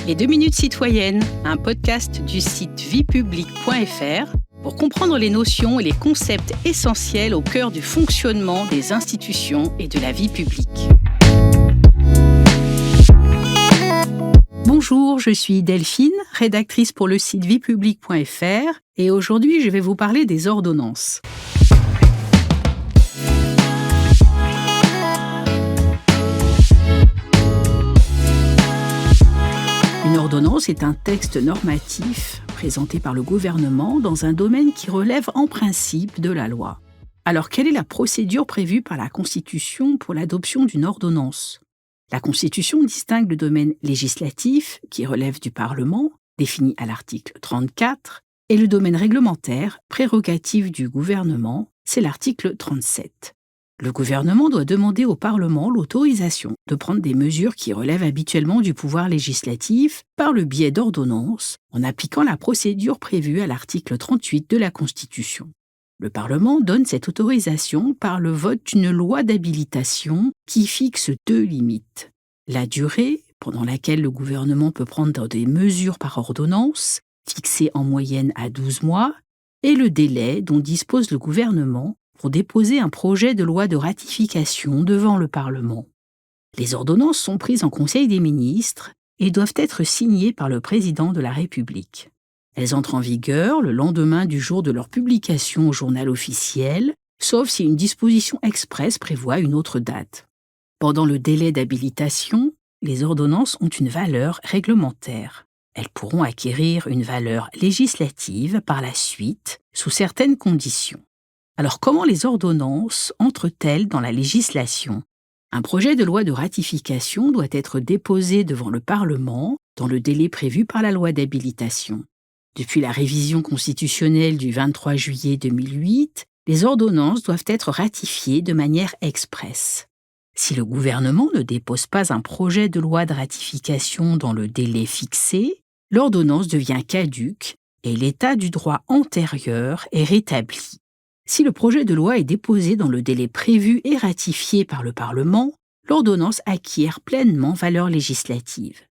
Les 2 minutes citoyennes, un podcast du site viepublique.fr pour comprendre les notions et les concepts essentiels au cœur du fonctionnement des institutions et de la vie publique. Bonjour, je suis Delphine, rédactrice pour le site viepublique.fr et aujourd'hui je vais vous parler des ordonnances. Une ordonnance est un texte normatif présenté par le gouvernement dans un domaine qui relève en principe de la loi. Alors, quelle est la procédure prévue par la Constitution pour l'adoption d'une ordonnance ? La Constitution distingue le domaine législatif, qui relève du Parlement, défini à l'article 34, et le domaine réglementaire, prérogative du gouvernement, c'est l'article 37. Le gouvernement doit demander au Parlement l'autorisation de prendre des mesures qui relèvent habituellement du pouvoir législatif par le biais d'ordonnances, en appliquant la procédure prévue à l'article 38 de la Constitution. Le Parlement donne cette autorisation par le vote d'une loi d'habilitation qui fixe 2 limites. La durée, pendant laquelle le gouvernement peut prendre des mesures par ordonnance, fixée en moyenne à 12 mois, et le délai dont dispose le gouvernement pour déposer un projet de loi de ratification devant le Parlement. Les ordonnances sont prises en Conseil des ministres et doivent être signées par le président de la République. Elles entrent en vigueur le lendemain du jour de leur publication au journal officiel, sauf si une disposition expresse prévoit une autre date. Pendant le délai d'habilitation, les ordonnances ont une valeur réglementaire. Elles pourront acquérir une valeur législative par la suite, sous certaines conditions. Alors comment les ordonnances entrent-elles dans la législation ? Un projet de loi de ratification doit être déposé devant le Parlement dans le délai prévu par la loi d'habilitation. Depuis la révision constitutionnelle du 23 juillet 2008, les ordonnances doivent être ratifiées de manière expresse. Si le gouvernement ne dépose pas un projet de loi de ratification dans le délai fixé, l'ordonnance devient caduque et l'état du droit antérieur est rétabli. Si le projet de loi est déposé dans le délai prévu et ratifié par le Parlement, l'ordonnance acquiert pleinement valeur législative.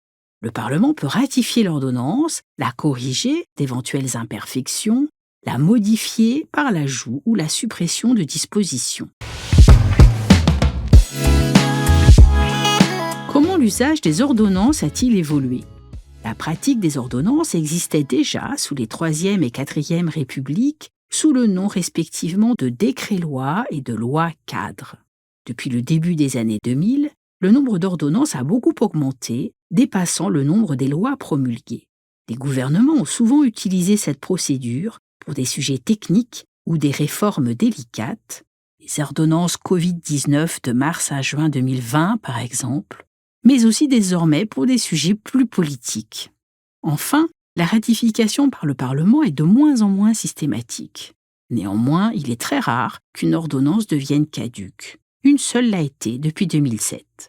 Le Parlement peut ratifier l'ordonnance, la corriger d'éventuelles imperfections, la modifier par l'ajout ou la suppression de dispositions. Comment l'usage des ordonnances a-t-il évolué ? La pratique des ordonnances existait déjà sous les 3e et 4e Républiques, sous le nom respectivement de décrets-lois et de lois-cadres. Depuis le début des années 2000, le nombre d'ordonnances a beaucoup augmenté, dépassant le nombre des lois promulguées. Les gouvernements ont souvent utilisé cette procédure pour des sujets techniques ou des réformes délicates, les ordonnances Covid-19 de mars à juin 2020 par exemple, mais aussi désormais pour des sujets plus politiques. Enfin, la ratification par le Parlement est de moins en moins systématique. Néanmoins, il est très rare qu'une ordonnance devienne caduque. Une seule l'a été depuis 2007.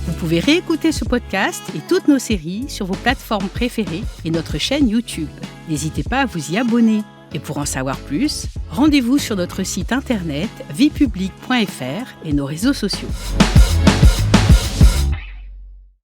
Vous pouvez réécouter ce podcast et toutes nos séries sur vos plateformes préférées et notre chaîne YouTube. N'hésitez pas à vous y abonner. Et pour en savoir plus, rendez-vous sur notre site internet viepublique.fr et nos réseaux sociaux.